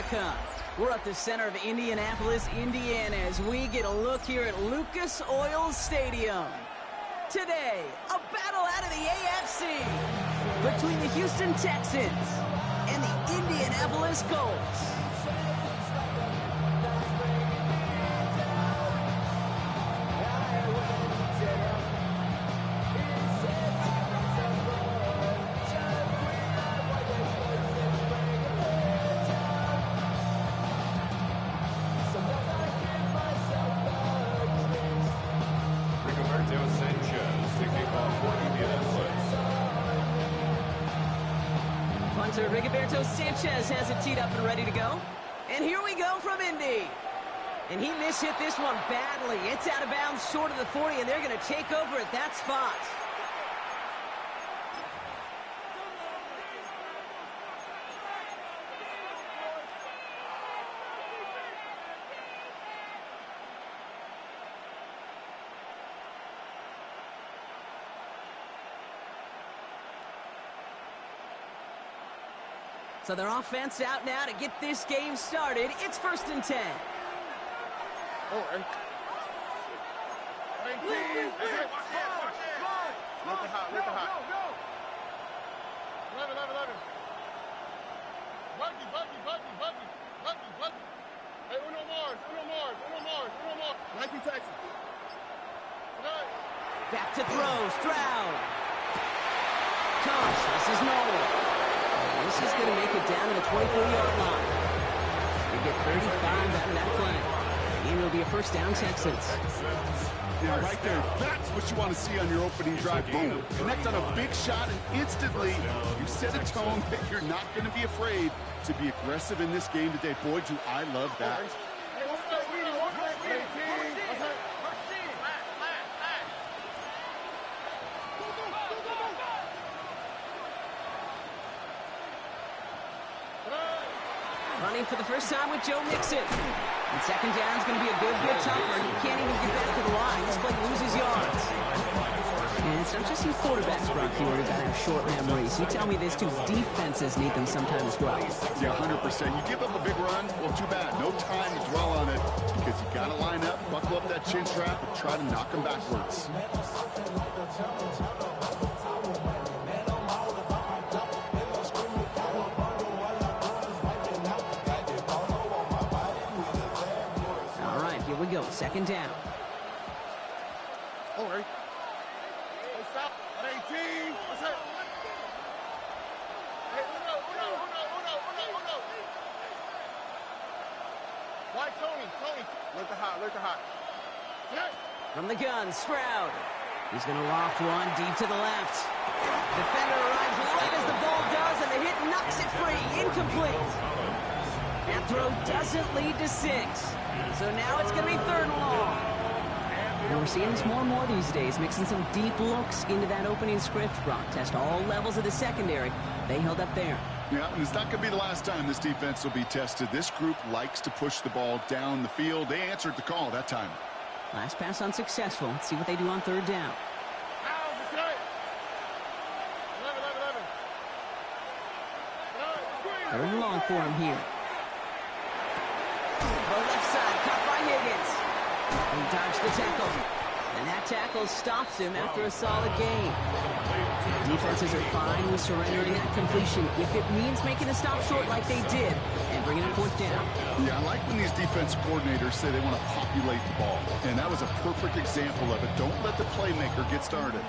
America. We're at the center of Indianapolis, Indiana, as we get a look here at Lucas Oil Stadium. Today, a battle out of the AFC between the Houston Texans and the Indianapolis Colts. Punter Rigoberto Sanchez has it teed up and ready to go. And here we go from Indy. And he mishit this one badly. It's out of bounds short of the 40, and they're going to take over at that spot. So their offense out now to get this game started. It's 1st and 10. Oh, and... Let the hot. 11. Buggy. Hey, Uno Mars. 19 Texans. Back to throw, Stroud. Comes, this is Nolan. This is going to make it down to the 24-yard line. We get 35 out of that play. And it'll be a first down, Texans. Yeah, right there. That's what you want to see on your opening drive. Boom. Connect on a big shot, and instantly you set a tone that you're not going to be afraid to be aggressive in this game today. Boy, do I love that. Running for the first time with Joe Mixon. And second down is going to be a good bit tougher. You can't even get back to the line. This play loses yards. And it's not just your quarterbacks, Brock, you worry about have short memories. You tell me this too. Defenses need them sometimes as well. Yeah, 100%. You give up a big run, well, too bad. No time to dwell on it because you got to line up, buckle up that chin strap, and try to knock them backwards. Here we go, second down. Oh, hey. Hey, stop. At 18. What's that? Hey, Uno. Why, Tony? Let the hot. Yeah. From the gun, Stroud. He's going to loft one deep to the left. Defender arrives right as the ball does, and the hit knocks it free. Incomplete. That throw doesn't lead to 6. So now it's going to be 3rd and long. And we're seeing this more and more these days, mixing some deep looks into that opening script. Brock test all levels of the secondary. They held up there. Yeah, and it's not going to be the last time this defense will be tested. This group likes to push the ball down the field. They answered the call that time. Last pass unsuccessful. Let's see what they do on 3rd down. 3rd and long for him here. The left side, caught by Higgins. He dodged the tackle. And that tackle stops him after a solid gain. Defenses are fine with surrendering that completion if it means making a stop short like they did and bringing it 4th down. Yeah, I like when these defensive coordinators say they want to populate the ball. And that was a perfect example of it. Don't let the playmaker get started.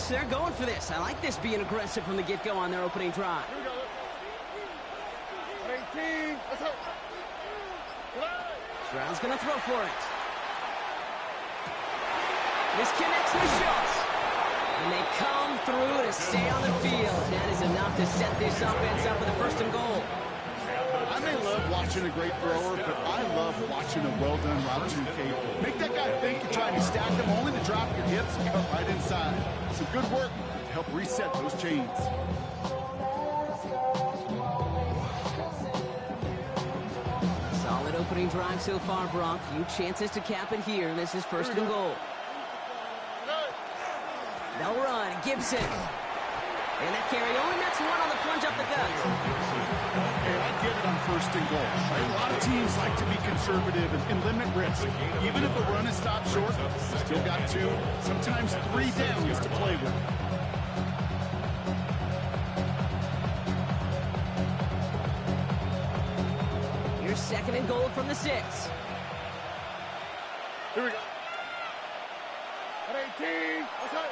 They're going for this. I like this being aggressive from the get-go on their opening drive. Here we go. 18. Let's go. Stroud's going to throw for it. This connects with Schultz. And they come through to stay on the field. That is enough to set this offense up with a 1st and goal. I may I love watching a great thrower, but I love watching a well-done route to Kate. Make that guy think you're trying to stack them, only to drop your hips and cut right inside. Some good work to help reset those chains. Solid opening drive so far, Brock. Few chances to cap it here. This is first and goal. They'll run. Gibson. And that carry only nets one on the plunge up the gut. Hey, I get it on first and goal. Right? A lot of teams like to be conservative and limit risk. Even if a run is stopped short, still got 2, sometimes 3 downs to play with. Here's second and goal from the 6. Here we go. At 18. What's up?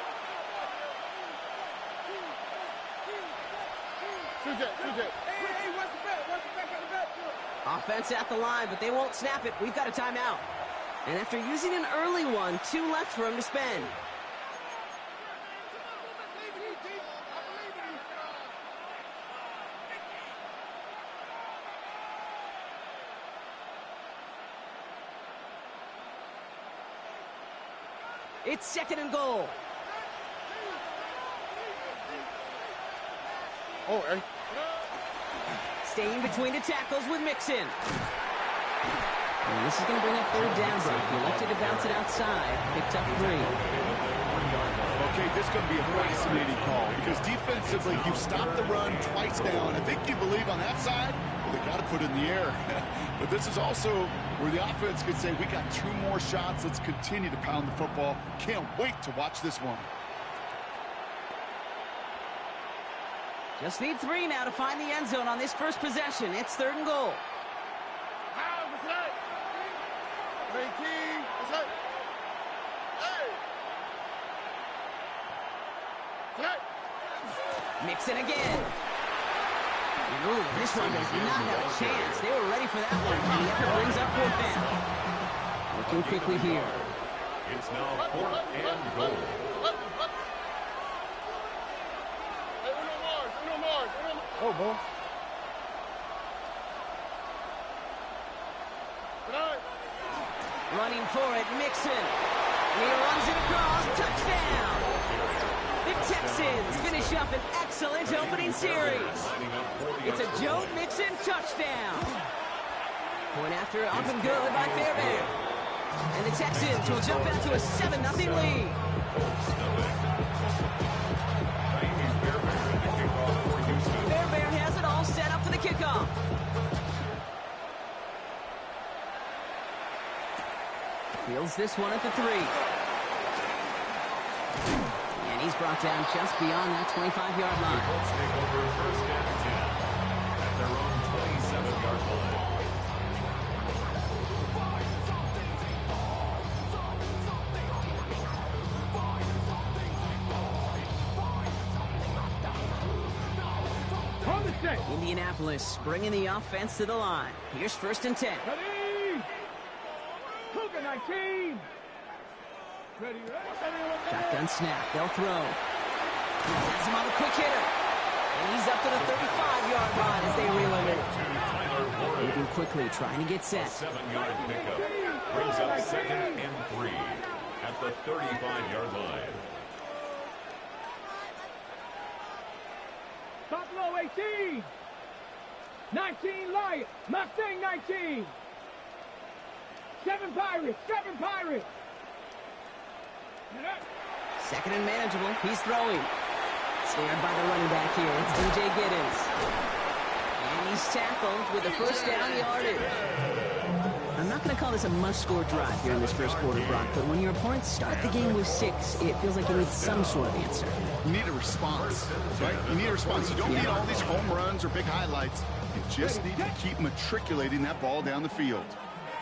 Hey, what's the bet? What's the bet? Got the bet? Offense at the line, but they won't snap it. We've got a timeout. And after using an early one, 2 left for him to spend. It's second and goal. Oh, hey. Staying between the tackles with Mixon. And this is going to bring up third down, Brock. He elected to bounce it outside. Picked up 3. Okay, this is going to be a fascinating call because defensively, you've stopped the run twice now, and I think you believe on that side, well, they got to put it in the air. But this is also where the offense could say, we got 2 more shots. Let's continue to pound the football. Can't wait to watch this one. Just need 3 now to find the end zone on this first possession. It's third and goal. How was that? 18. What's that? Hey. Mixon again. Ooh, this one does not have a chance. They were ready for that one. And the effort brings up fourth down. Looking quickly here. It's now 4th and goal. Oh, boy. Running for it, Mixon. And he runs it across. Touchdown. The Texans finish up an excellent opening series. It's a Joe Mixon touchdown. Point after up and good by Fairbairn. And the Texans will jump out to a 7-0 lead. Fairbairn has it all set up for the kickoff. Fields this one at the 3. And he's brought down just beyond that 25-yard line. Colts take over first and 10 at their own 27-yard line. Indianapolis bringing the offense to the line. Here's first and 10. Ready? Cougar 19. Ready? Shotgun snap. They'll throw. He has him on the quick hitter. And he's up to the 35-yard line as they reel him in. Moving quickly, trying to get set. 7-yard pickup brings up 2nd and 3 at the 35-yard line. Top low 18. 19 Lions. Mustang 19. 7 Pirates. 7 Pirates. Second and manageable. He's throwing. Snared by the running back here. It's DJ Giddens. And he's tackled with a first down yardage. I'm not going to call this a must-score drive here in this first quarter, Brock, but when your opponents start the game with 6, it feels like you need some sort of answer. You need a response, right? You need a response. You don't need all these home runs or big highlights. You just need to keep matriculating that ball down the field.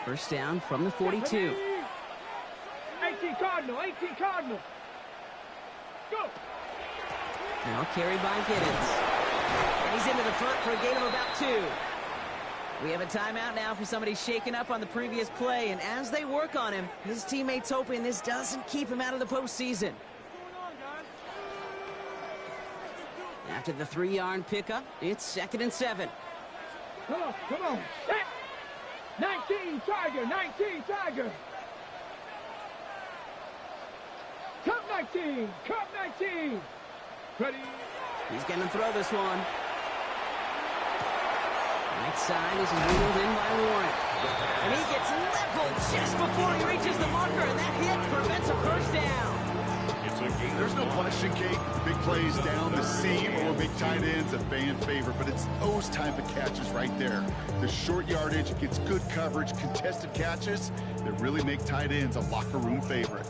First down from the 42. 18 Cardinal. 18 Cardinal. Go. Now carried by Giddens. And he's into the front for a gain of about 2. We have a timeout now for somebody shaken up on the previous play, and as they work on him, his teammates hoping this doesn't keep him out of the postseason. After the 3-yard pickup, it's 2nd and 7. Come on. Set. 19 Tiger. 19 Tiger. Cup 19. Cup 19. Ready. He's going to throw this one. Right side, this is wheeled in by Warren. And he gets leveled just before he reaches the marker, and that hit prevents a first down. There's no question, Kate. The big plays down the seam or big tight ends, a fan favorite, but it's those type of catches right there. The short yardage gets good coverage, contested catches that really make tight ends a locker room favorite.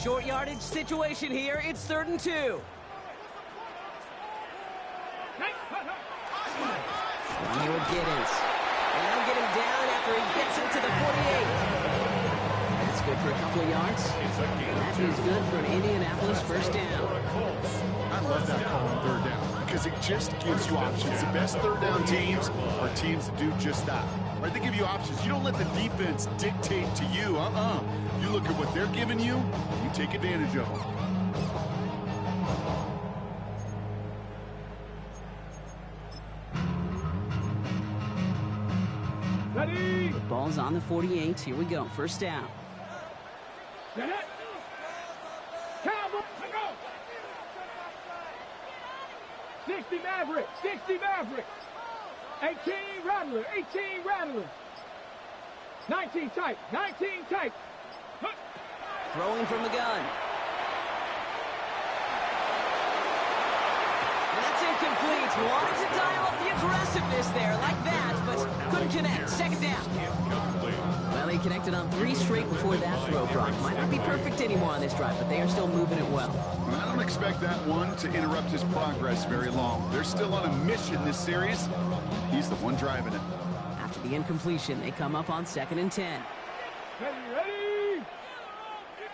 Short yardage situation here. It's 3rd and 2. Here with Giddens. And they'll get him down after he gets into the 48. That's good for a couple of yards. That is good for an Indianapolis first down. I love that call on 3rd down because it just gives you options. The best 3rd down teams are teams that do just that. Right? They give you options. You don't let the defense dictate to you. You look at what they're giving you, and you take advantage of them. Ready. The ball's on the 48. Here we go. First down. Set it. Cowboy. Go. 60 Maverick. 60 Maverick. 18 Rattler. 18 Rattler. 19 tight. 19 tight. Throwing from the gun. And that's incomplete. Wanted to dial up the aggressiveness there like that, but couldn't connect. Second down. Well, he connected on 3 straight before that throw, Brock. Might not be perfect anymore on this drive, but they are still moving it well. I don't expect that one to interrupt his progress very long. They're still on a mission this series. He's the one driving it. After the incompletion, they come up on 2nd and 10. Ready.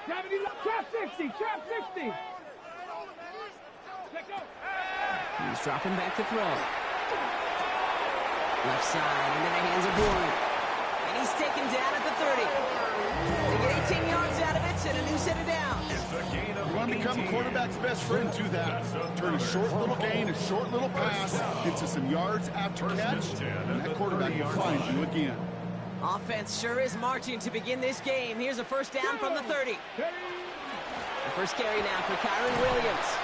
70, trap 60, trap 60. He's dropping back to throw. Left side into the hands of Warren. And he's taken down at the 30. They get 18 yards out of it and a new set of downs. You want to become a quarterback's best friend, do that. Turn a short little gain, a short little pass into some yards after catch, and that quarterback will find you again. Offense sure is marching to begin this game. Here's a first down from the 30. The first carry now for Kyron Williams.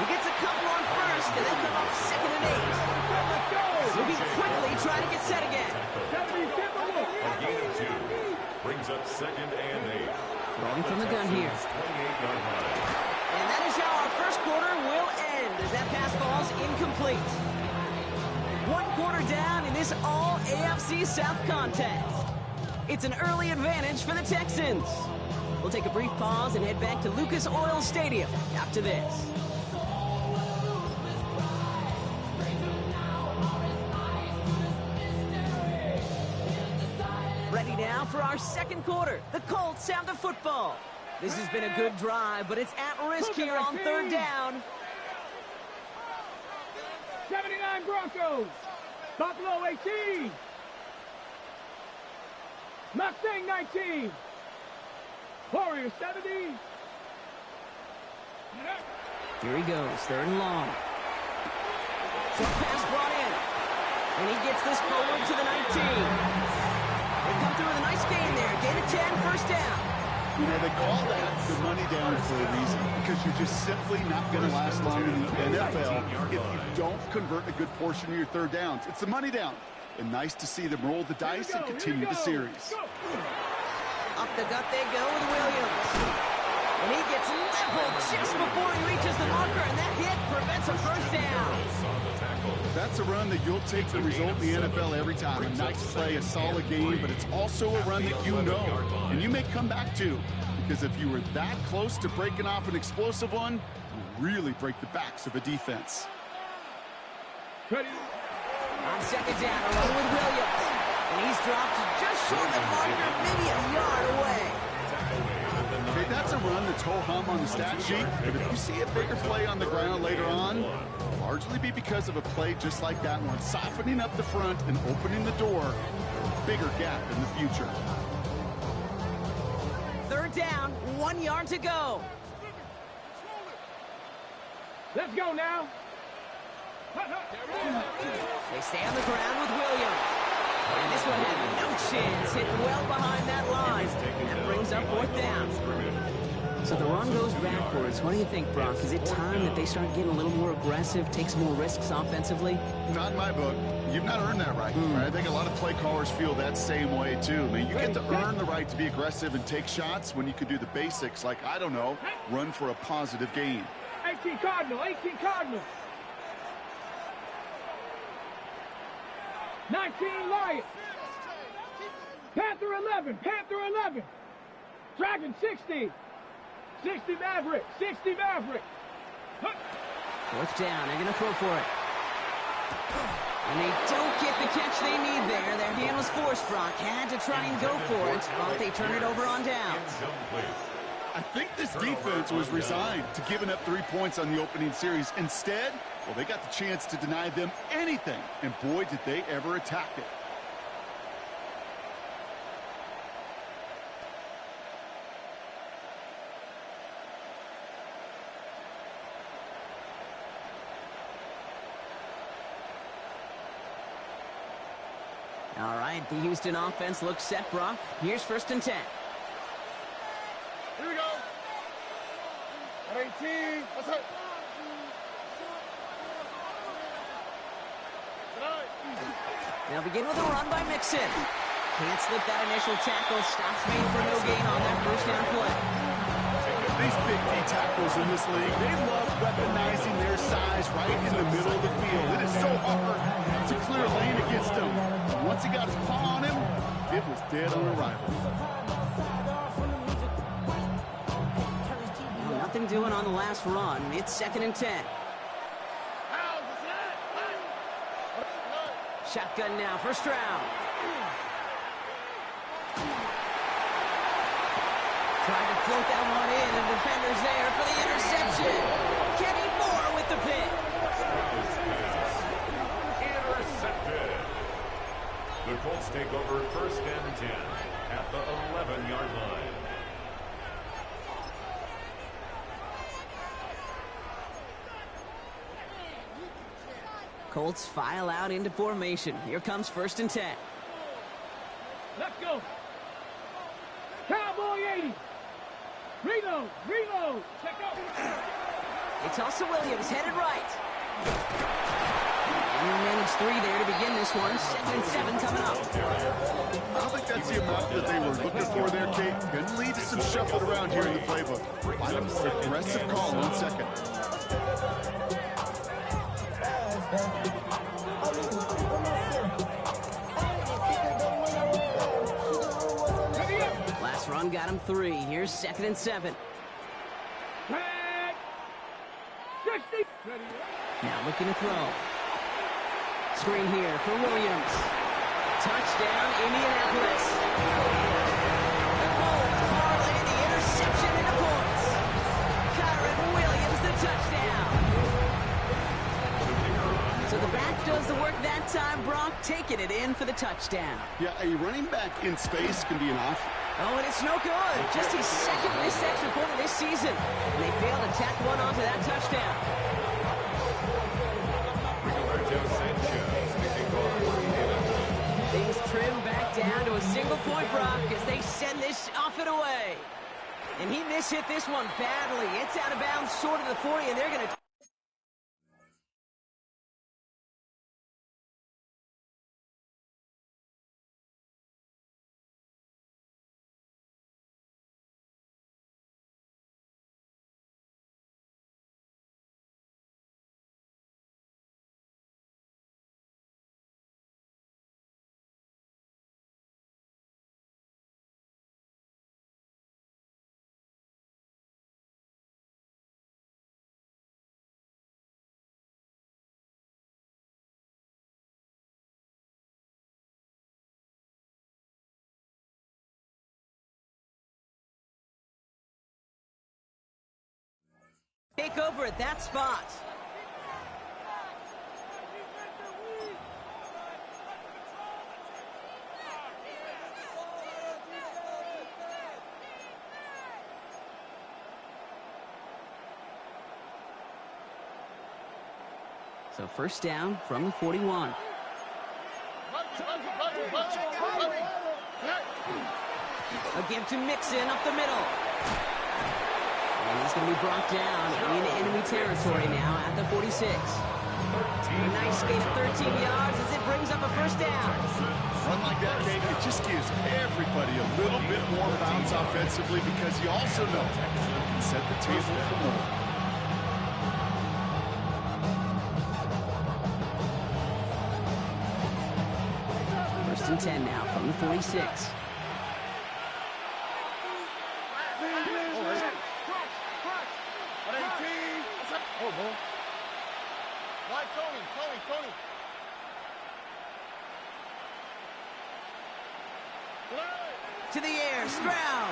He gets a couple on first, and they'll come up 2nd and 8. Moving quickly, trying to get set again. A gain of 2 brings up 2nd and 8. Throwing from the gun here. And that is how our first quarter will end as that pass falls incomplete. 1 quarter down in this all AFC South contest. It's an early advantage for the Texans. We'll take a brief pause and head back to Lucas Oil Stadium after this. Ready now for our second quarter. The Colts have the football. This has been a good drive, but it's at risk here on 3rd down. 79 Broncos. Buffalo 18. Mustang 19. Warriors 70. Here he goes, 3rd and long. Short pass brought in. And he gets this forward to the 19. They come through with a nice gain there. Gain of 10, first down. You know, they call that the money down for a reason, because you're just simply not going to last long in the NFL if you don't convert a good portion of your 3rd downs. It's the money down. And nice to see them roll the dice and continue the series. Up the gut they go with Williams. And he gets leveled just before he reaches the marker, and that hit prevents a first down. That's a run that you'll take the result in the NFL every time. A nice play, a solid game, but it's also a run that you know, and you may come back to, because if you were that close to breaking off an explosive one, you really break the backs of a defense. Ready. On 2nd down, along with Williams. And he's dropped just short of the marker, maybe a yard away. Okay, that's a run that's ho-hum on the stat sheet, but if you see a bigger play on the ground later on, it'll largely be because of a play just like that one, softening up the front and opening the door for a bigger gap in the future. 3rd down, 1 yard to go. Let's go now. They stay on the ground with Williams. And this one had no chance, hit well behind that line. That brings up fourth down. So the run goes backwards. What do you think, Brock? Is it time that they start getting a little more aggressive, take some more risks offensively? Not in my book. You've not earned that right. Right? I think a lot of play callers feel that same way, too. I mean, you get to earn the right to be aggressive and take shots when you could do the basics, like, I don't know, run for a positive gain. 18 Cardinal, 18 Cardinal. 19 Lions. Panther 11, Panther 11. Dragon 60. 60 Maverick, 60 Maverick. Fourth down, they're going to throw for it. And they don't get the catch they need there. Their hand was forced, Brock. Had to try and go for it, but they turn it over on downs. I think this defense was resigned to giving up 3 points on the opening series. Instead, well, they got the chance to deny them anything, and boy, did they ever attack it. All right, the Houston offense looks set, Brock. Here's 1st and 10. Here we go. At 18. Let's hit. They'll begin with a run by Mixon. Can't slip that initial tackle. Stops made for no gain on that first down play. These big D tackles in this league, they love weaponizing their size right in the middle of the field. It is so hard to clear lane against him. Once he got his paw on him, it was dead on arrival. Well, nothing doing on the last run. It's 2nd and 10. Shotgun now, first round. Tried to float that one in, and the defender's there for the interception. Kenny Moore with the pick. Intercepted. The Colts take over 1st and 10 at the 11-yard line. Colts file out into formation. Here comes 1st and 10. Let's go. Cowboy 80. Reload, reload. Check out. It's also Williams headed right. And he'll manage 3 there to begin this one. 2nd and 7 coming up. I don't think that's the amount that they were looking for there, Kate. Going to lead to some shuffle around here in the playbook. Find a more aggressive call on 2nd. Last run got him 3. Here's 2nd and 7. Tag. 60. Now looking to throw. Screen here for Williams. Touchdown, Indianapolis. The Colts parlay the interception into points. Kyron Williams, the touchdown. So the back does the work that time, Brock, taking it in for the touchdown. Yeah, a running back in space can be an off. Oh, and it's no good. Just his 2nd missed extra point of this season. And they failed to tack one onto that touchdown. Things trim back down to a single point, Brock, as they send this off and away. And he mishit this one badly. It's out of bounds short of the 40, and they're going to... take over at that spot. So first down from the 41. A give to Mixon up the middle. And he's going to be brought down in enemy territory now at the 46. A nice gain of 13 yards as it brings up a first down. Run like that, Kate, it just gives everybody a little bit more bounce offensively because you also know you can set the table for more. First and 10 now from the 46. Tony. To the air, Stroud.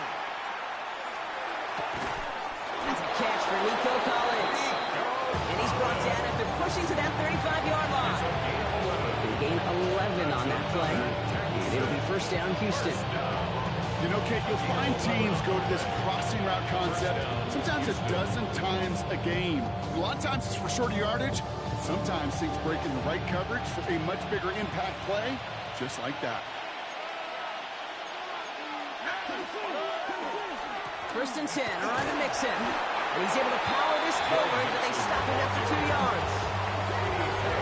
That's a catch for Nico Collins. And he's brought down after pushing to that 35-yard line. They gain 11 on that play. And it'll be first down Houston. You know, Kate, you'll find teams go to this crossing route concept sometimes a dozen times a game. A lot of times it's for shorter yardage. Sometimes things break in the right coverage for a much bigger impact play, just like that. First and 10, around to Mixon. And he's able to power this forward, but they stop him after 2 yards.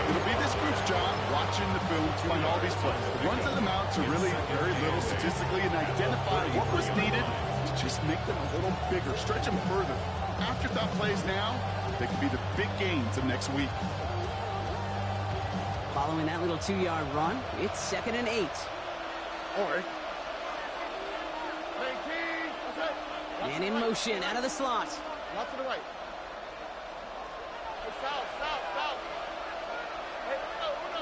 It'll be this group's job watching the film to find all these plays. The runs of the mounts are really very little statistically and identify what was needed to just make them a little bigger, stretch them further. Afterthought plays now, they could be the big gains of next week. Following that little 2-yard run, it's 2nd and 8. All right. And in motion, out of the slot. Not to the right. Hey, south. Hey, uno.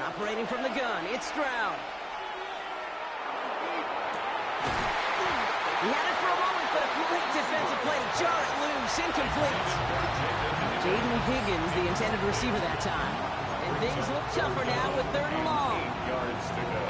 Operating from the gun, it's Stroud. He had it for a moment, but a great defensive play to jar it loose, incomplete. Jaden Higgins, the intended receiver that time. And things look tougher now with 3rd and long.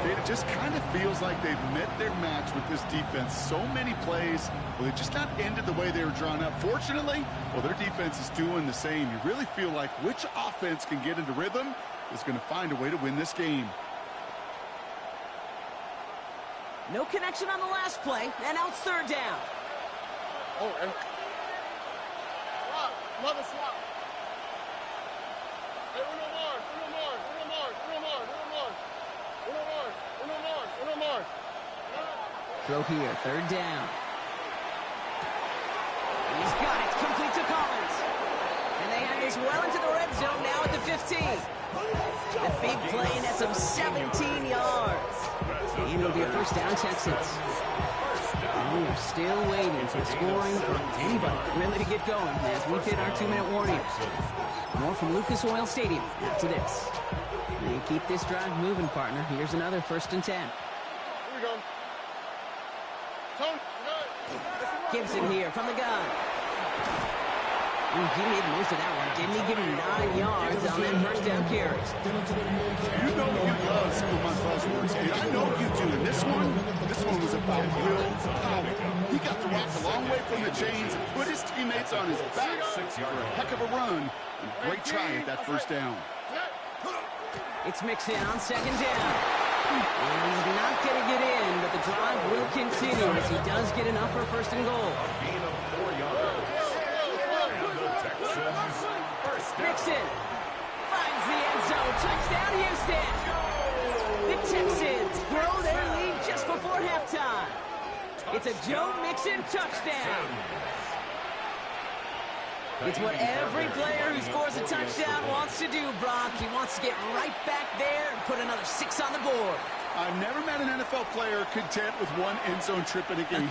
It just kind of feels like they've met their match with this defense. So many plays, well, they just not ended the way they were drawn up. Fortunately, well, their defense is doing the same. You really feel like which offense can get into rhythm is going to find a way to win this game. No connection on the last play, and now it's 3rd down. Oh, and another slot. Hey, uno more. Throw here, 3rd down. He's got it, complete to Collins. And they have this well into the red zone now at the 15. A big play, and that's some 17 yards. And it'll be a first down, Texans. And we are still waiting for scoring from anybody really to get going as we hit our 2-minute warning. More from Lucas Oil Stadium after this. They keep this drive moving, partner. Here's another 1st and 10. Here we go. Tone, Gibson here from the gun. Ooh, he made most of that one, didn't he? Give him 9 yards on that first down carry. You know you love Schoolman buzzwords, and I know you do. And this one was about will power. He got the rock a long way from the chains and put his teammates on his back for a heck of a run. And a great try at that first down. It's Mixon on 2nd down. And he's not going to get in, but the drive will continue as he does get enough for 1st and goal. Mixon finds the end zone. Touchdown, Houston. The Texans grow their lead just before halftime. It's a Joe Mixon touchdown. It's what every player who scores a touchdown wants to do, Brock. He wants to get right back there and put another 6 on the board. I've never met an NFL player content with one end zone trip in a game.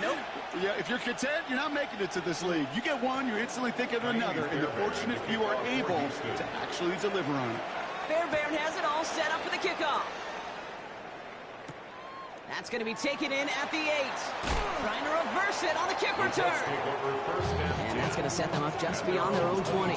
Nope. Yeah, if you're content, you're not making it to this league. You get one, you're instantly thinking of another, and the fortunate few are able to actually deliver on it. Fairbairn has it all set up for the kickoff. That's going to be taken in at the 8. Trying to reverse it on the kick return. And that's going to set them up just beyond their own 20.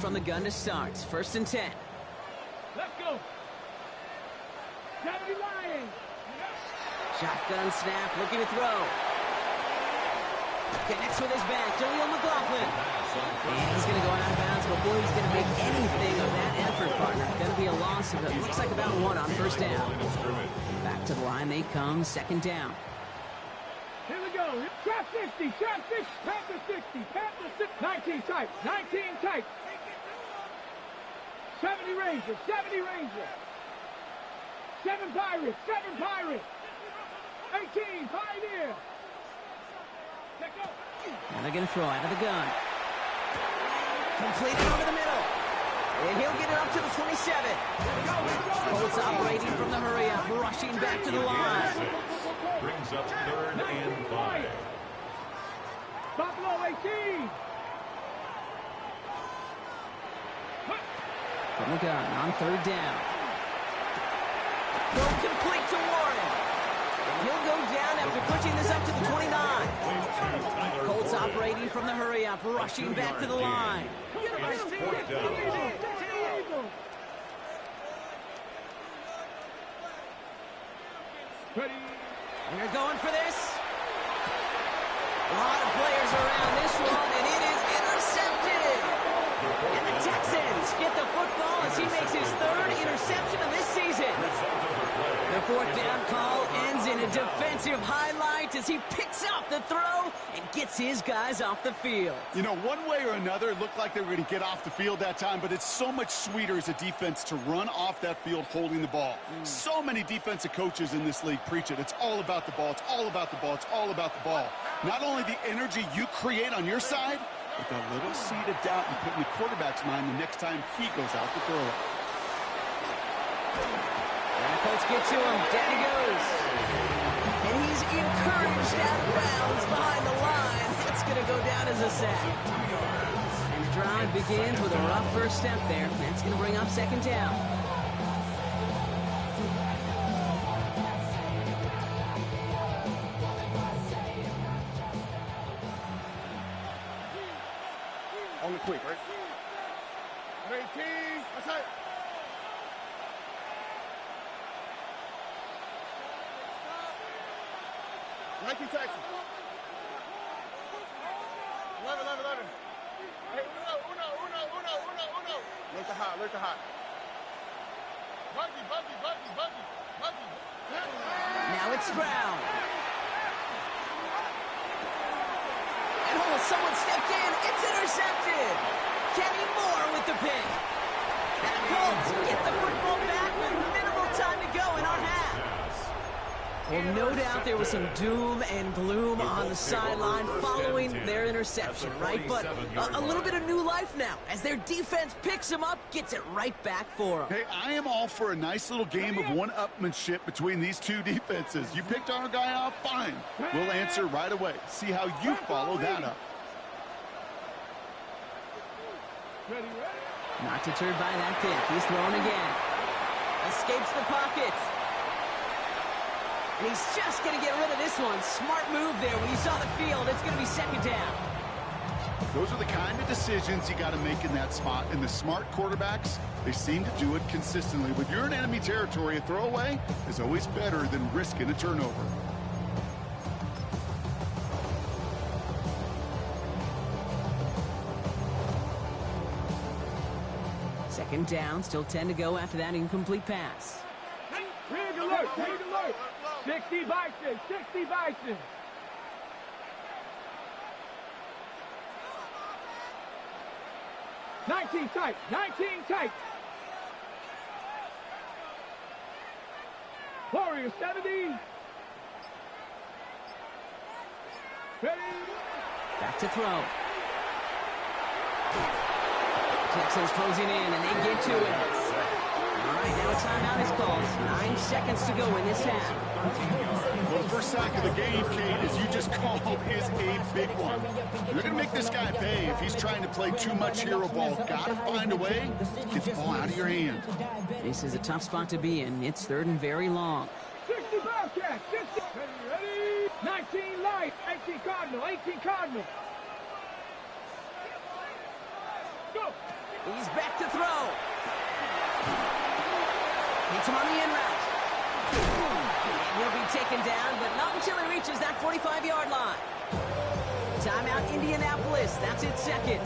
from the gun to start. 1st and 10. Let's go. 70 Lions. Shotgun snap, looking to throw. Connects with his back, Jaleel McLaughlin. And he's going to go out of bounds before he's going to make anything of that effort, partner. Going to be a loss of it. Looks like about 1 on 1st down. Back to the line they come, 2nd down. Here we go. Trap 60, trap 60, Panther 60, Panther 60. 19 tight, 19 tight. 70 Rangers, 70 Rangers. 7 Pirates, 7 Pirates. 18 Pioneer. Now they're going to throw out of the gun. Completed over the middle. And he'll get it up to the 27. Colts operating from the hurry-up, rushing back to the line. Brings up 3rd and 5. Buffalo 18. From the gun on 3rd down. Throw complete to Warren. And he'll go down after pushing this up to the 29. Colts operating from the hurry-up, rushing back to the line. It's 4th down. We're going for this. A lot of players around this one, and it is intercepted. And the Texans get the football as he makes his 3rd interception of this season. The 4th down call ends in a defensive highlight as he picks up the throw and gets his guys off the field. You know, one way or another, it looked like they were going to get off the field that time, but it's so much sweeter as a defense to run off that field holding the ball. So many defensive coaches in this league preach it. It's all about the ball. It's all about the ball. It's all about the ball. Not only the energy you create on your side, but that little seed of doubt you put in the quarterback's mind the next time he goes out to throw it. And the Colts get to him. Down he goes. And he's encouraged out of bounds behind the line. That's going to go down as a sack. And the drive begins with a rough first step there. That's going to bring up 2nd down. On the quick, right? 18. That's it. Nike Texans. 11. Hey, uno. Look the hot. Buggy. Now it's Stroud. And someone stepped in. It's intercepted. Kenny Moore with the pick. And the Colts get the football back with minimal time to go in our half. Well, no doubt there was some doom and gloom on the sideline following their interception, right? But a little bit of new life now as their defense picks him up, gets it right back for them. Hey, I am all for a nice little game of one-upmanship between these two defenses. You picked our guy off, fine. We'll answer right away. See how you follow that up. Not deterred by that pick. He's throwing again. Escapes the pocket. And he's just going to get rid of this one. Smart move there. When you saw the field, it's going to be 2nd down. Those are the kind of decisions you got to make in that spot. And the smart quarterbacks, they seem to do it consistently. When you're in enemy territory, a throwaway is always better than risking a turnover. Second down, still 10 to go after that incomplete pass. Rig alert. 60 Bison. Nineteen tight. Warriors 70. Ready. Back to throw. Texans closing in, and they get to it. All right, now a timeout is called. 9 seconds to go in this half. Well, the first sack of the game, Kate, as you just called, is a big one. You're going to make this guy pay if he's trying to play too much hero ball. Got to find a way to get the ball out of your hand. This is a tough spot to be in. It's 3rd and very long. 60 Bobcats. 60. Ready. 19 light. 18 Cardinal. Go. He's back to throw. Hits him on the in route. And he'll be taken down, but not until he reaches that 45-yard line. Timeout, Indianapolis. That's its second.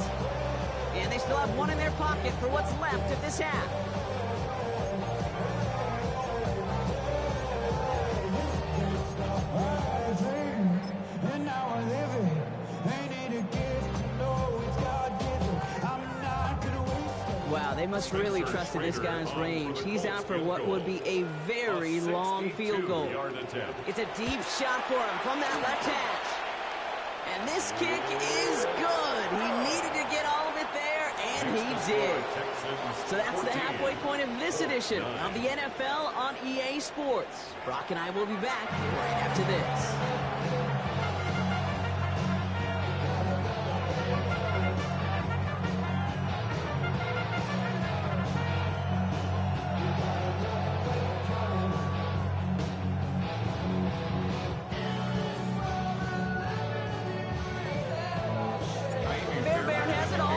And they still have one in their pocket for what's left of this half. Wow, they must really trust in this guy's range. He's out for what would be a very long field goal. It's a deep shot for him from that left hash. And this kick is good. He needed to get all of it there, and he did. So that's the halfway point of this edition of the NFL on EA Sports. Brock and I will be back right after this.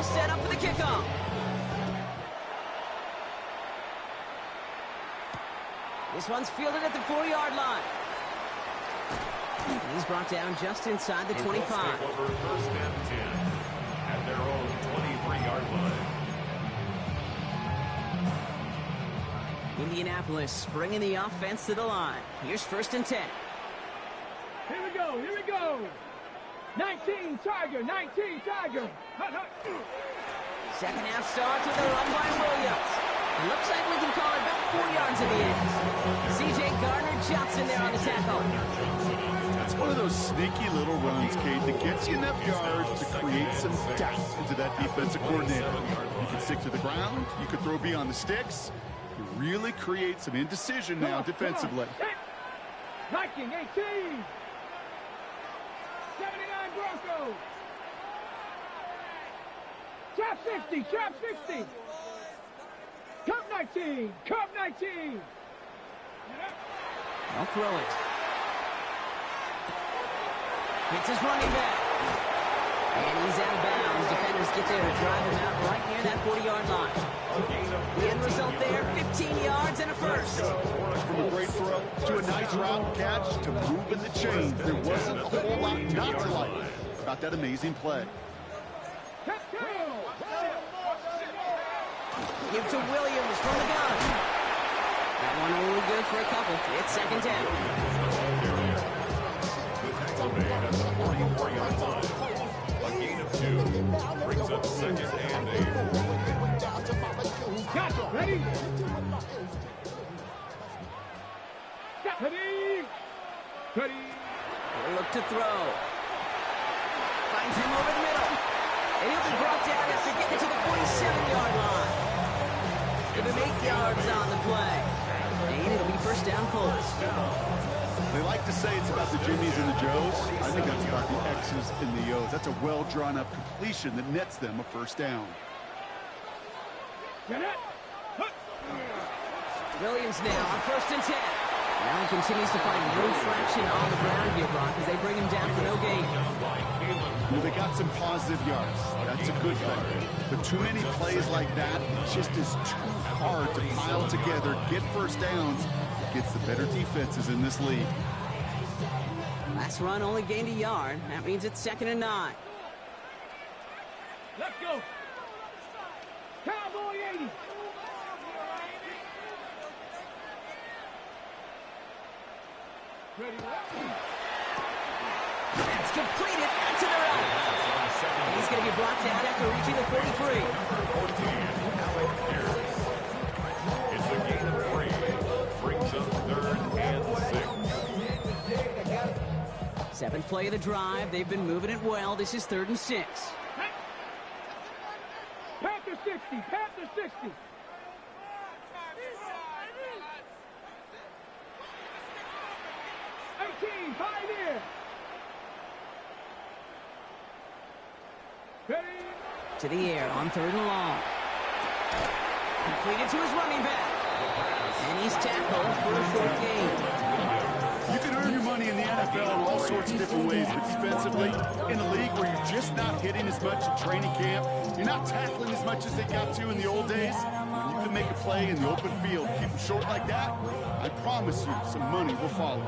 Set up for the kickoff. This one's fielded at the 4-yard line. And he's brought down just inside the 25. Take over first and 10 at their own 23-yard line. Indianapolis bringing the offense to the line. Here's first and 10. Here we go, here we go. 19 Tiger, 19 Tiger. Hut, hut. Second half starts with a run by Williams. It looks like we can call it about 4 yards in the end. C.J. Gardner-Johnson there on the tackle. That's one of those sneaky little runs, Kate, that gets you enough yards to create some doubt into that defensive coordinator. You can stick to the ground. You could throw beyond the sticks. You really create some indecision now defensively. 19-18. 79 Broncos. Trap 60, trap 60. Cup 19, cup 19. I'll throw it. Hits his running back. And he's out of bounds. Defenders get there to drive him out right near that 40-yard line. The end result there, 15 yards and a first. From a great throw to a nice route catch to moving the chains. There wasn't a whole lot not to like about that amazing play. Give to Williams from the gun. That one only good for a couple. It's second down. Made at the 44-yard line. A gain of 2 brings up second and 8. Got it. Ready? Got ready. Ready. He'll look to throw. Finds him over the middle. And he'll be brought down after getting to the 47-yard line. Give him 8 yards on the play. And it'll be first down Colts. They like to say it's about the Jimmies and the Joes. I think that's about the X's and the O's. That's a well-drawn-up completion that nets them a first down. Get it. Williams now on first and 10. Now he continues to find no traction on the ground here, Brock, as they bring him down for no gain. Well, they got some positive yards. That's a good thing. But too many plays like that, it just is too hard to pile together, get first downs against the better defenses in this league. Last run only gained a yard. That means it's second and 9. Let's go. Cowboy 80. Ready. That's completed out to the right. And he's going to be brought down after reaching the 43. It's a gain of 3. Brings up third and 6. 7th play of the drive. They've been moving it well. This is 3rd and 6. Panther 60. Panther 60. Pioneer. Ready. To the air on 3rd and long. Completed to his running back. And he's tackled for a short gain. You can earn your money in the NFL in all sorts of different ways, but defensively, in a league where you're just not hitting as much in training camp, You're not tackling as much as they got to in the old days. When you can make a play in the open field, keep them short like that, I promise you some money will follow.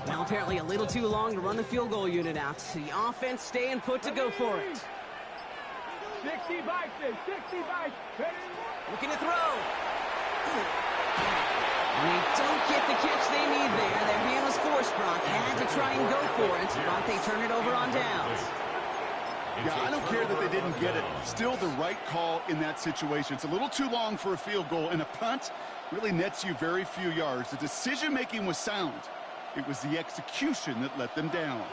Now apparently a little too long to run the field goal unit out. The offense staying put to go for it. 60 bites, 60 bites. Looking to throw. And they don't get the catch they need there. Their hand was forced, Brock. Had to try and go for it, but they turn it over on downs. Yeah, I don't care that they didn't get it. Still the right call in that situation. It's a little too long for a field goal, and a punt really nets you very few yards. The decision-making was sound. It was the execution that let them down.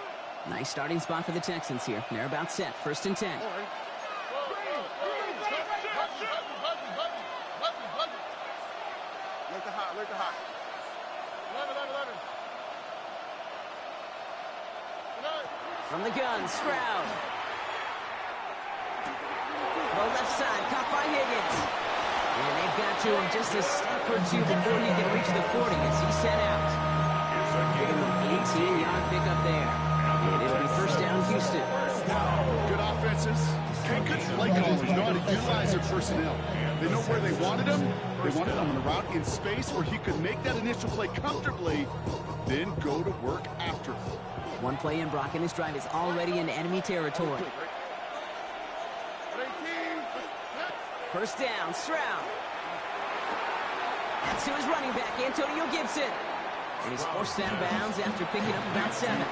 Nice starting spot for the Texans here. They're about set. 1st and 10. Let the hot. 11. From the gun, Stroud. Throw left side, caught by Higgins. And they've got to him just a step or two before he can reach the 40 as he set out. 18-yard pickup there. And it'll be 1st down, Houston. Good offenses. Good play callers know how to utilize their personnel. They know where they wanted him. They wanted him on a route in space where he could make that initial play comfortably, then go to work after. One play in, Brock, and this drive is already in enemy territory. 1st down, Stroud. That's to his running back, Antonio Gibson. And he's forced out of bounds after picking up about 7.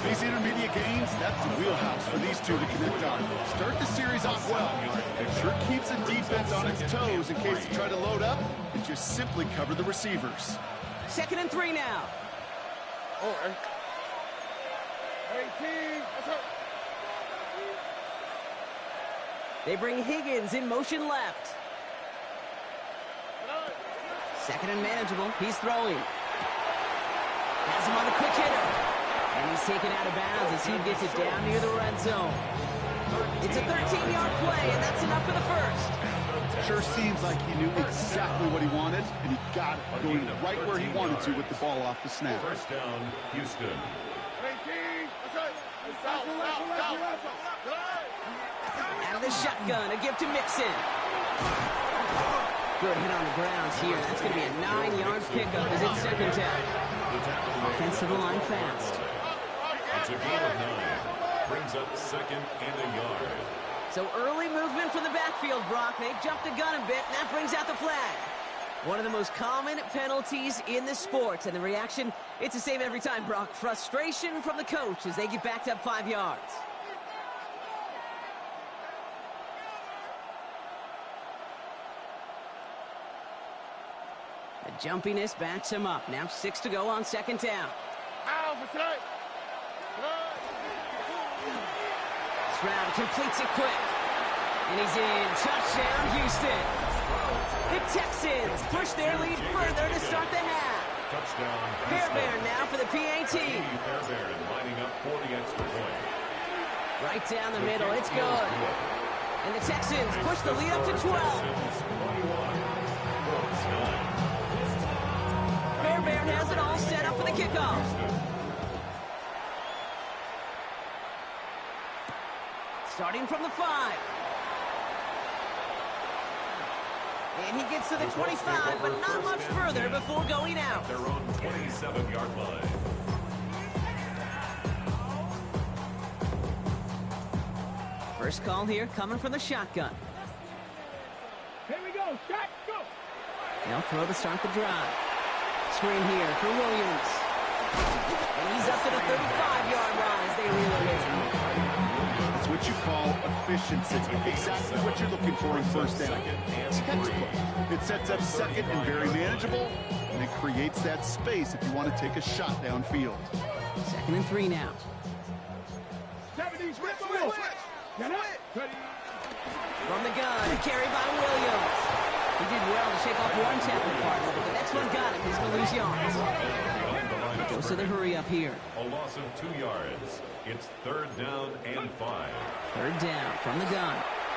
These intermediate gains, that's the wheelhouse for these two to connect on. Start the series off well. It sure keeps the defense on its toes in case they try to load up and just simply cover the receivers. 2nd and 3 now. All right. 18. Let's go. They bring Higgins in motion left. 2nd and manageable. He's throwing. Has him on a quick hitter. And he's taken out of bounds as he gets it down near the red zone. It's a 13-yard play, and that's enough for the 1st. Sure seems like he knew exactly what he wanted, and he got it going right where he wanted to with the ball off the snap. 1st down, Houston. 18. Out of the shotgun, a give to Mixon. Good hit on the ground here. That's going to be a 9-yard pickup as it's 2nd down. Offense to the line fast. It's a gain of 9. Brings up 2nd and a yard. So early movement from the backfield, Brock. They jumped the gun a bit, and that brings out the flag. One of the most common penalties in the sport, and the reaction, it's the same every time, Brock. Frustration from the coach as they get backed up 5 yards. The jumpiness backs him up. Now 6 to go on 2nd down. Stroud completes it quick. And he's in. Touchdown, Houston. The Texans push their lead further to start the half. Touchdown. Fairbairn now for the PAT. Fairbairn lining up for the extra point. Right down the middle. It's good. And the Texans push the lead up to 12. Fairbairn has it all set up for the kickoff. Starting from the 5. And he gets to the 25, but not much further before going out. Their own 27-yard line. First call here coming from the shotgun. Here we go. Shot, go. They'll throw to start the drive. Screen here for Williams. And he's up to the 35-yard line as they reel it in. That's what you call efficiency. Exactly what you're looking for in 1st down. Textbook. It sets up 2nd and very manageable, and it creates that space if you want to take a shot downfield. 2nd and 3 now. 70, switch. Get up. Ready. From the gun, a carry by Williams. He did well to shake off one tackle partner, but the next one got him. He's going to lose yards. Goes to the hurry up here. A loss of 2 yards. It's 3rd down and 5. 3rd down from the gun.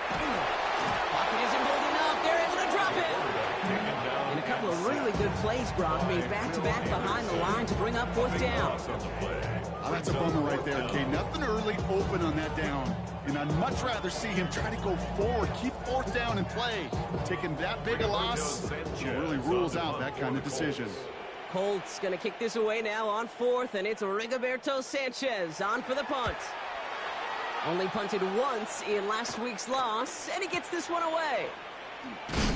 Pocket isn't holding up. They're able to drop it. And a couple of really good plays, Brock, made back-to-back behind the line to bring up 4th down. Oh, that's a bummer right there, okay? Nothing early open on that down. And I'd much rather see him try to go forward, keep 4th down and play. Taking that big a loss really rules out that kind of decision. Colts going to kick this away now on 4th, and it's Rigoberto Sanchez on for the punt. Only punted once in last week's loss, and he gets this one away.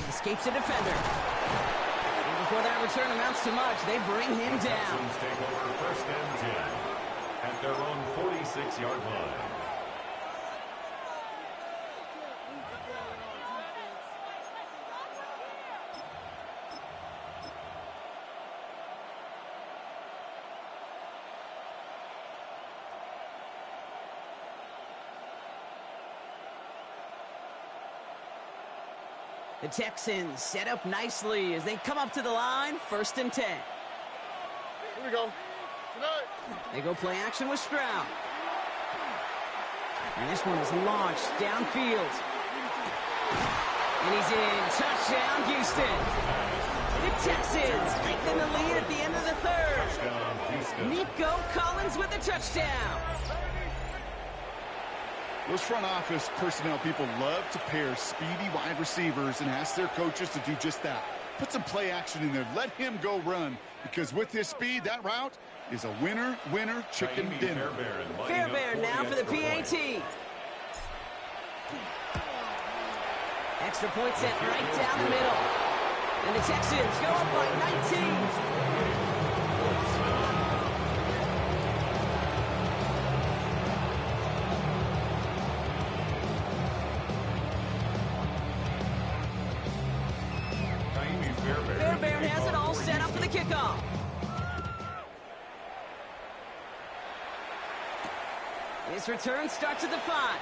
Escapes a defender. And before that return amounts to much, they bring him down. Texans take over 1st and 10 at their own 46-yard line. The Texans set up nicely as they come up to the line, 1st and 10. Here we go. Tonight. They go play action with Stroud. And this one is launched downfield. And he's in. Touchdown, Houston. The Texans lengthen the lead at the end of the 3rd. Nico Collins with the touchdown. Those front office personnel people love to pair speedy wide receivers and ask their coaches to do just that. Put some play action in there. Let him go run. Because with his speed, that route is a winner, chicken dinner. Fairbairn now for the PAT. Extra point set right down the middle. And the Texans go up by 19. Fairbairn has it all set up for the kickoff. This return starts at the 5.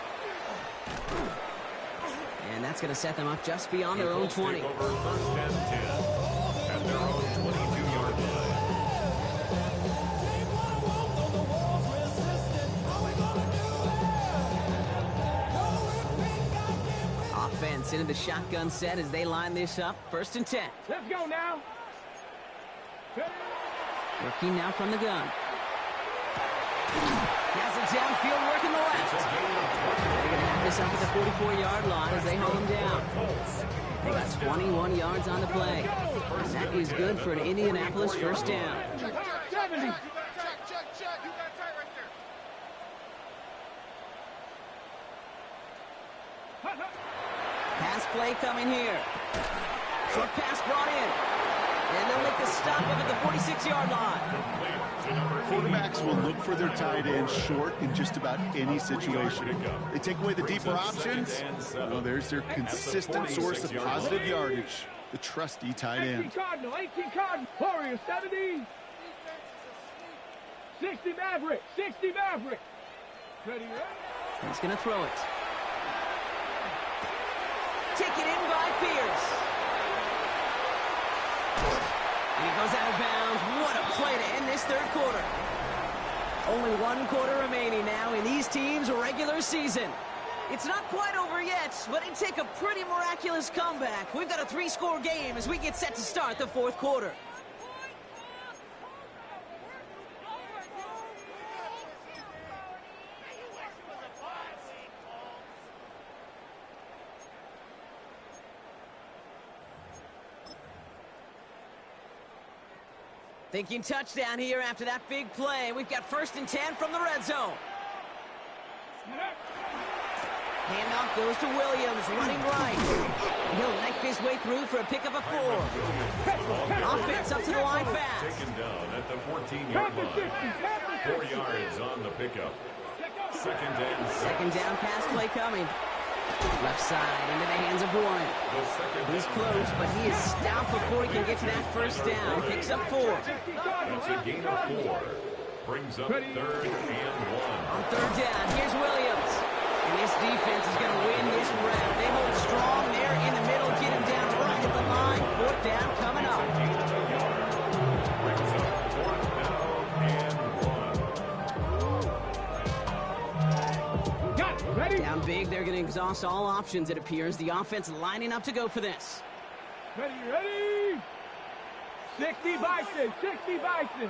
And that's going to set them up just beyond their own 20. Take over 1st and 10 at their own 22-yard line. Offense into the shotgun set as they line this up. 1st and 10. Let's go now. Working now from the gun. Has it downfield, working the left. They're going to have this up at the 44-yard line as they hold him down. They got 21 yards on the play. And that is good for an Indianapolis 1st down. 70. Check. You got tight right there. Pass play coming here. Short pass brought in. And they'll make the stop up at the 46-yard line. Quarterbacks will look for their tight end short in just about any situation. They take away the deeper options. Well, there's their consistent source of positive yardage, the trusty tight end. 18 Cardinal. Warriors, 70. 60 Maverick. Ready, right? He's going to throw it. Taken in by Pierce. And he goes out of bounds. What a play to end this 3rd quarter. Only 1 quarter remaining now in these teams' regular season. It's not quite over yet, but it'd take a pretty miraculous comeback. We've got a 3-score game as we get set to start the 4th quarter. Thinking touchdown here after that big play. We've got 1st and 10 from the red zone. Handoff goes to Williams, running right. And he'll knife his way through for a pickup of 4. Offense up to the line fast. Taken down at the 14-yard line. 4 yards on the pickup. 2nd down pass play coming. Left side into the hands of Warren. He's close, but he is stopped before he can get to that 1st down. Picks up 4. That's a gain of 4. Brings up 3rd and 1. On 3rd down, here's Williams. And this defense is going to win this round. They hold strong there in the middle, get him down right at the line. 4th down coming up. Brings up 4th down and Down big, they're going to exhaust all options, it appears. The offense lining up to go for this. Ready, ready! 60 Bison, 60 Bison.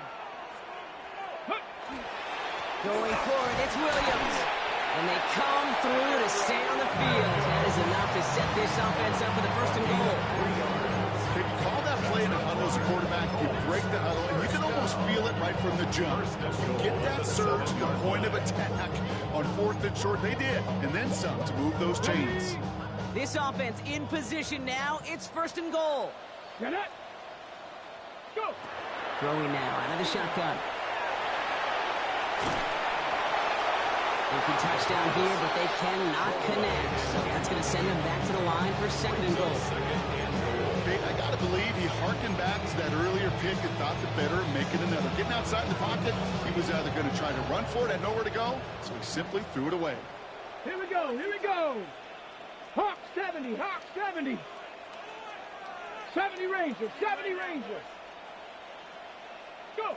Going forward, it's Williams. And they come through to stay on the field. That is enough to set this offense up for the first and goal. If you call that play in a huddle as a quarterback, you break the huddle, and you can almost feel it right from the jump. You get that surge to the point of attack on 4th and short. They did, and then some to move those chains. This offense in position now. It's first and goal. Get it. Go. Throwing now out of the shotgun. They can touchdown here, but they cannot connect. So that's going to send them back to the line for second and goal. I got to believe he harkened back to that earlier pick and thought the better of making another. Getting outside the pocket, he was either going to try to run for it, had nowhere to go, so he simply threw it away. Here we go, here we go. Hawk 70, Hawk 70. 70 Rangers, 70 Rangers. Go.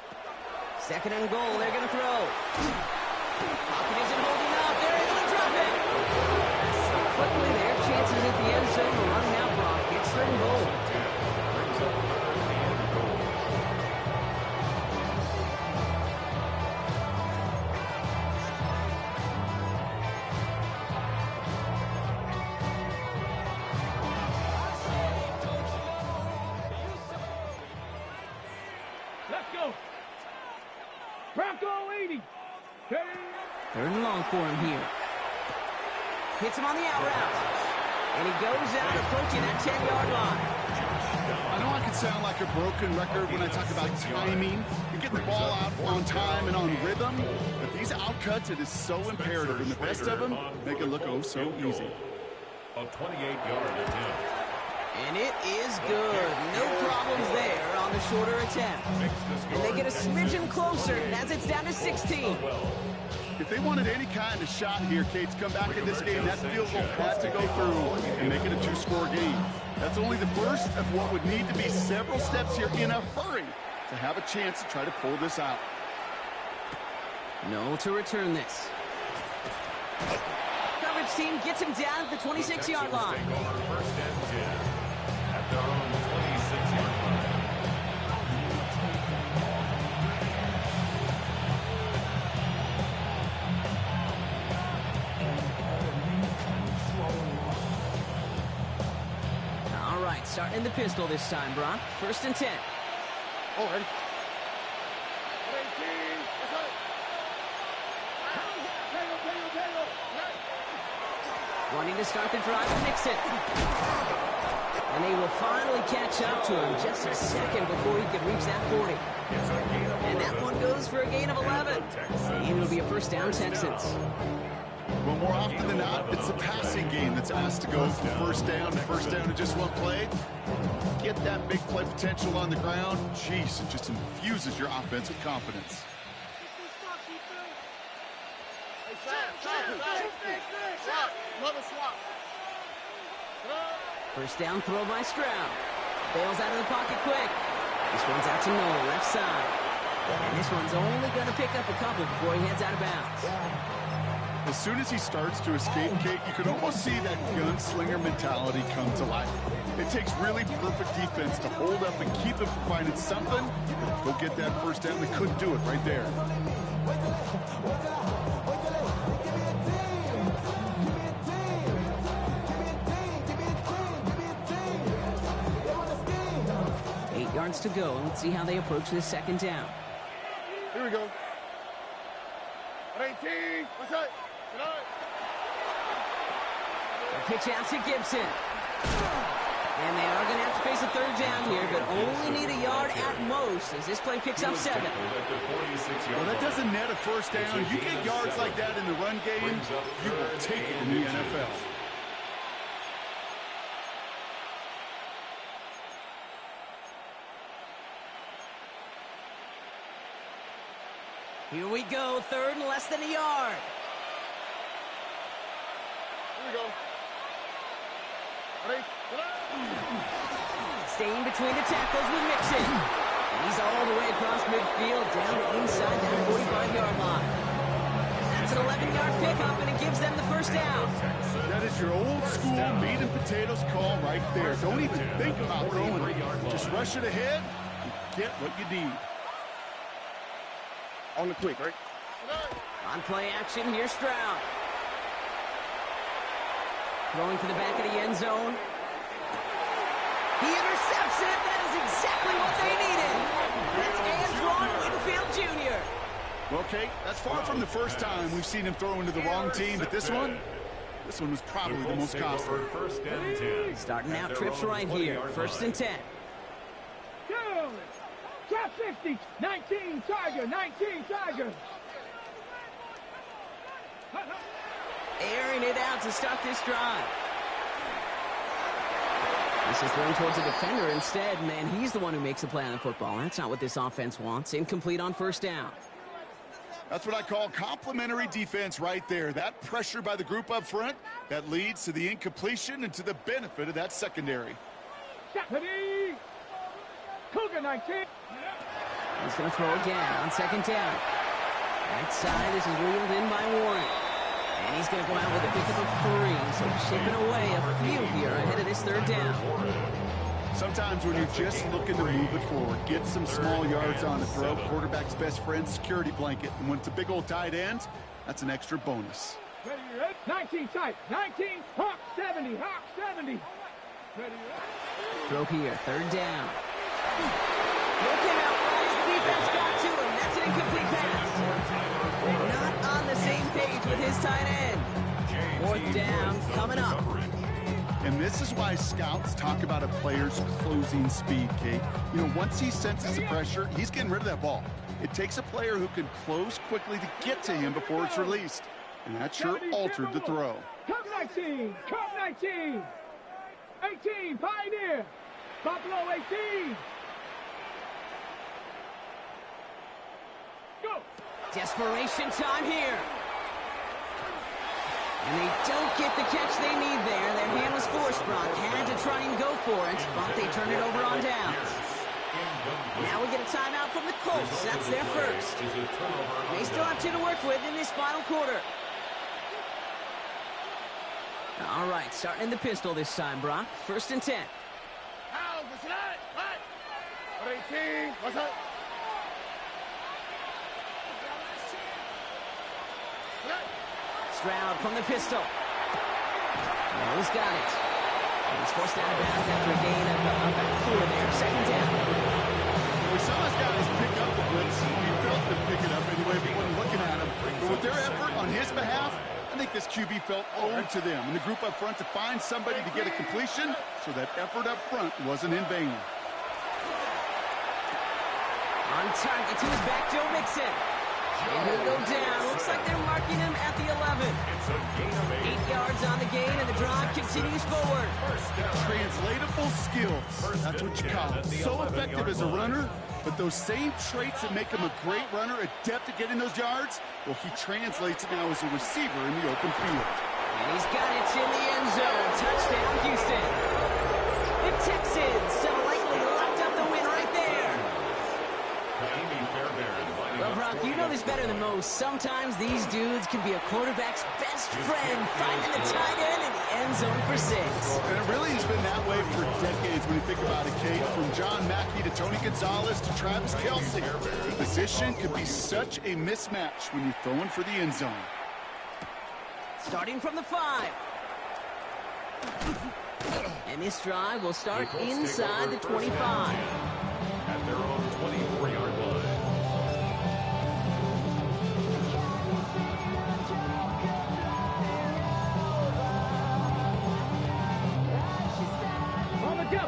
Second and goal, they're going to throw. Pocket isn't holding up. They're able to drop it. Quickly, their chances at the end zone are running out, Brock. It's third and goal. Let's go. Bronco 80. Okay. Third and long for him here. Hits him on the out route. And he goes out approaching that 10-yard line. I know I can sound like a broken record when I talk about timing and getting the ball out on time and on rhythm, but these outcuts, it is so imperative, and the best of them make it look oh so easy. A 28-yard attempt. And it is good. No problems there on the shorter attempt. And they get a smidgen closer as it's down to 16. If they wanted any kind of shot here, Kate, to come back in this game, that field goal had to go through and make it a 2-score game. That's only the first of what would need to be several steps here in a hurry to have a chance to try to pull this out. No to return this. Coverage team gets him down at the 26-yard line. First and 10 at their own 26-yard line. All right, starting in the pistol this time, Brock. First and 10. Oh, ready. Wanting to start the drive and mix it. And they will finally catch up to him just a second before he could reach that 40. And that one goes for a gain of 11. And it'll be a first down, Texans. Well, more often than not, it's the passing game that's asked to go from first down to just one play. Get that big play potential on the ground. Jeez, it just infuses your offense with confidence. First down throw by Stroud. Bails out of the pocket quick. This one's out to Noel, left side. And this one's only going to pick up a couple before he heads out of bounds. As soon as he starts to escape, Kate, you can almost see that gunslinger mentality come to life. It takes really perfect defense to hold up and keep him from finding something. Go get that first down. They couldn't do it right there. Yards to go, and let's see how they approach this second down. Here we go. 18. What's that? A pitch out to Gibson. And they are going to have to face a third down here, but only need a yard at most as this play picks up 7. Well, that doesn't net a first down. You get yards like that in the run game, you will take it in the NFL. Here we go, third and less than a yard. Here we go. Ready? Staying between the tackles with Mixon. And he's all the way across midfield down inside that 45-yard line. That's an 11-yard yard pickup, and it gives them the first down. That is your old school meat and potatoes call right there. Don't even think about throwing it. Just rush it ahead and get what you need. On the quick, right? On play action, here's Stroud. Throwing to the back of the end zone. He intercepts it. That is exactly what they needed. That's Antoine Winfield Jr. Well, Kate, that's far from the first time we've seen him throw into the wrong team, but this one was probably the most costly. First and 10. Starting out trips right here. First and 10. Go! Top 50. 19 Tiger. 19 Tiger. Airing it out to start this drive. This is thrown towards a defender instead. Man, he's the one who makes the play on the football. That's not what this offense wants. Incomplete on first down. That's what I call complimentary defense right there. That pressure by the group up front, that leads to the incompletion and to the benefit of that secondary. Ready? Cougar 19. He's going to throw again on second down. Right side, this is reeled in by Warren. And he's going to go out with a pickup of 3. So chipping away a few here ahead of this third down. Sometimes when you're just looking to move it forward, get some small yards on the throw, quarterback's best friend, security blanket. And when it's a big old tight end, that's an extra bonus. Ready, 19 tight. 19. Hawk 70. Hawk 70. Ready, Throw here, third down. Throw came out right as the defense got to him. That's an incomplete pass. Not on the same page with his tight end. Fourth down coming up. And this is why scouts talk about a player's closing speed, Kate. You know, once he senses the pressure, he's getting rid of that ball. It takes a player who can close quickly to get to him before it's released. And that sure altered the throw. Cup 19. Cup 19. 18. Pioneer. Buffalo 18. Go. Desperation time here. And they don't get the catch they need there. Their hand was forced. Brock had to try and go for it, but they turn it over on downs. Now we get a timeout from the Colts. That's their first. They still have 2 to work with in this final quarter. All right, starting in the pistol this time, Brock. First and 10. What's that? What? 18. What's that? Stroud from the pistol. He's got it. And he's forced out of bounds after a gain of about 4 there. Second down. We saw those guys pick up the blitz. We felt them pick it up anyway, but wasn't looking at him. But with their effort on his behalf, I think this QB felt owed to them and the group up front to find somebody to get a completion, so that effort up front wasn't in vain. On target to his back, Joe Mixon. And he'll go down. Looks like they're marking him at the 11. 8 yards on the gain, and the drive continues forward. Translatable skills. That's what you call it. So effective as a runner, but those same traits that make him a great runner, adept at getting those yards, well, he translates it now as a receiver in the open field. And he's got it in the end zone. Touchdown, Houston. The Texans so likely locked up the win right there. Well, Brock, you know this better than most. Sometimes these dudes can be a quarterback's best friend, finding the tight end in the end zone for 6. And it really has been that way for decades when you think about it, Kate. From John Mackey to Tony Gonzalez to Travis Kelce. The position can be such a mismatch when you're throwing for the end zone. Starting from the 5. And this drive will start inside the 25. At their own 24-yard line.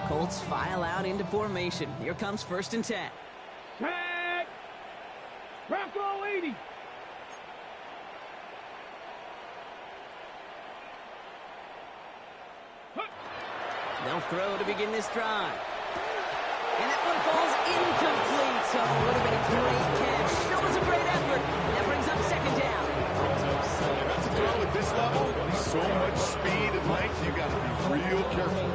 Colts file out into formation. Here comes first and 10. Tag. Bronco 80. They'll throw to begin this drive. And that one falls incomplete. So it would have been a great catch. Still was a great effort. That brings up second down. That's a throw at this level. So much speed and length, you got to be real careful.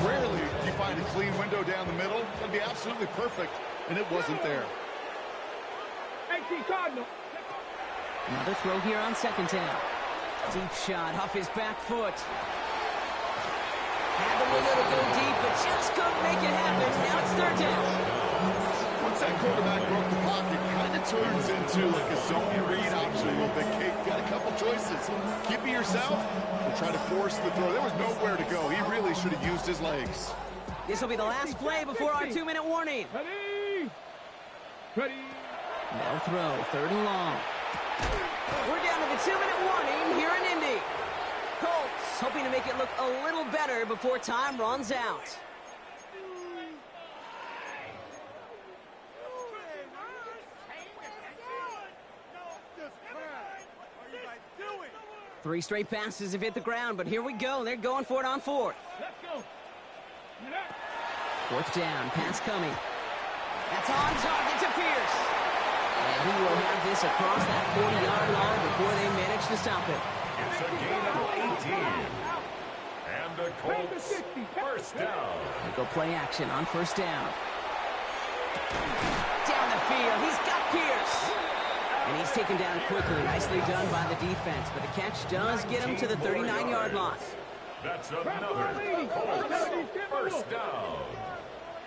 Rarely do you find a clean window down the middle. That'd be absolutely perfect, and it wasn't there. 18 Cardinal. Another throw here on second down. Deep shot off his back foot. Had the window to go deep, but just couldn't make it happen. Now it's third down. Once that quarterback broke the pocket, kind of turns into like a zone read option a little bit. Kate got a couple choices. Keep it yourself or try to force the throw. There was nowhere to go. He really should have used his legs. This will be the last play before our 2-minute warning. Ready. No throw, third and long. We're down to the 2-minute warning here in Indy. Colts hoping to make it look a little better before time runs out. Three straight passes have hit the ground, but here we go. They're going for it on fourth. Let's go. Fourth down, pass coming. That's on target to Pierce. And he will have this across that 40-yard line before they manage to stop it. It's a gain of 18. And the Colts first down. They go play action on first down. Down the field, he's got Pierce. And he's taken down quickly. Nicely done by the defense, but the catch does get him to the 39-yard line. That's another Colts first down.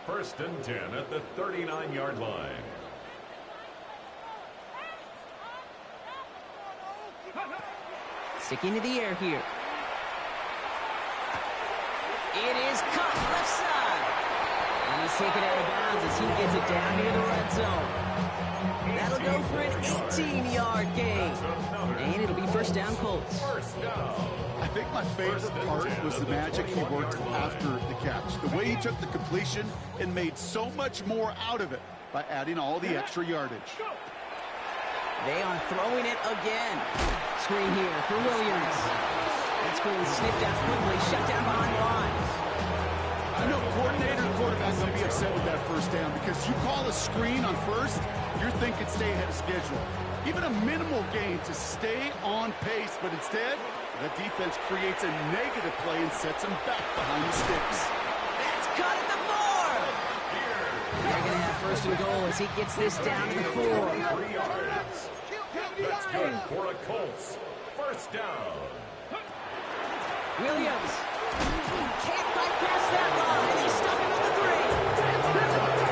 First and 10 at the 39-yard line. Sticking to the air here. It is caught left side. And he's taken out of bounds as he gets it down near the red zone. That'll go for an 18-yard gain. And it'll be first down Colts. I think my favorite part was the magic he worked after the catch. The way he took the completion and made so much more out of it by adding all the extra yardage. They are throwing it again. Screen here for Williams. That screen sniffed out quickly, shut down behind the lines. I know coordinator and quarterback will be upset with that first down because you call a screen on first, you're thinking stay ahead of schedule. Even a minimal gain to stay on pace, but instead, the defense creates a negative play and sets them back behind the sticks. That's cut at the 4. They're going to have first and goal as he gets this down to the 4. 3 yards. That's good for a Colts first down. Williams can't quite pass that line, and he's stuck at the 3.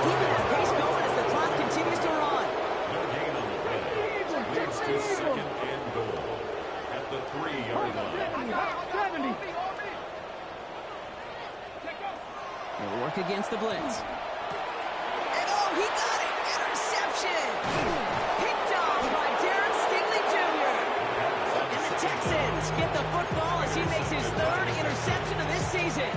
Keeping that pace going as the clock continues to run. No gain on the play. Leads to second and goal at the 3-yard line. 70. They'll work against the blitz. And oh, he got it! Interception! Picked off by Darren Stingley Jr. And the Texans get the football as he makes his 3rd interception of this season.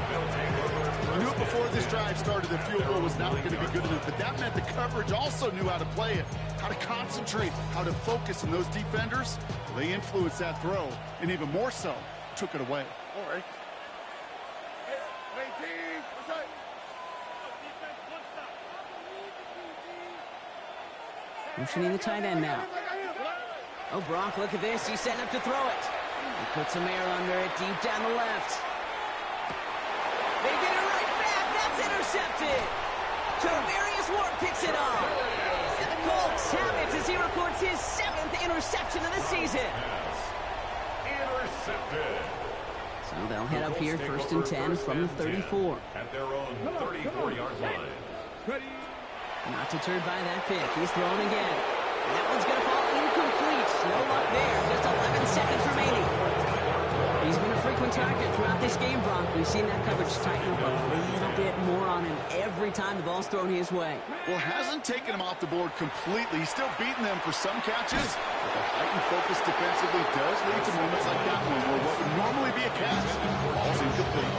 I knew before this drive started the field goal was not going to be good enough, but that meant the coverage also knew how to play it, how to concentrate, how to focus, and those defenders, they influenced that throw, and even more so, took it away. All right. 18. What's that? Motioning the tight end now. Oh, Brock, look at this. He's setting up to throw it. He puts some air under it deep down the left. They get it right back. That's intercepted. Javarius Ward picks it up. And the Colts have it as he records his 7th interception of the season. Intercepted. So they'll head up here first and 10 from the 34. At their own 34-yard line. Ready. Not deterred by that pick. He's throwing again. And that one's going to fall incomplete. No luck there. Just 11 seconds remaining. He's been a frequent target throughout this game, Brock. We've seen that coverage tighten up a little bit more on him every time the ball's thrown his way. Well, hasn't taken him off the board completely. He's still beating them for some catches, but the heightened focus defensively does lead to moments like that one where what would normally be a catch falls incomplete.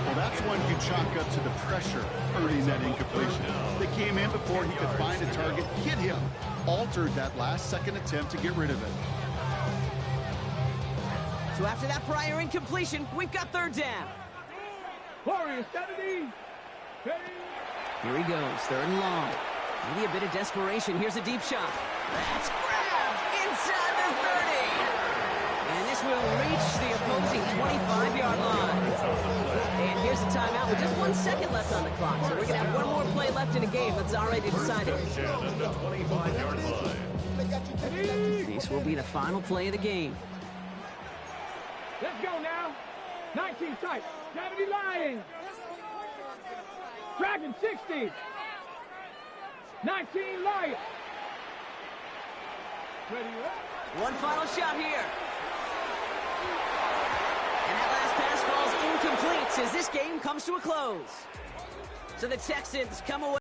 Well, that's when you chalk up to the pressure earning that incompletion. They came in before he could find a target, hit him, altered that last-second attempt to get rid of it. So after that prior incompletion, we've got third down. Warriors, 70. Ready. Here he goes, third and long. Maybe a bit of desperation. Here's a deep shot. That's grabbed inside the 30. And this will reach the opposing 25-yard line. And here's the timeout with just 1 second left on the clock. So we're going to have one more play left in the game that's already decided. At the 25-yard line. This will be the final play of the game. Let's go now. 19 tight. 70 Lions. Dragon 60. 19 Lions. Ready up. One final shot here. And that last pass falls incomplete as this game comes to a close. So the Texans come away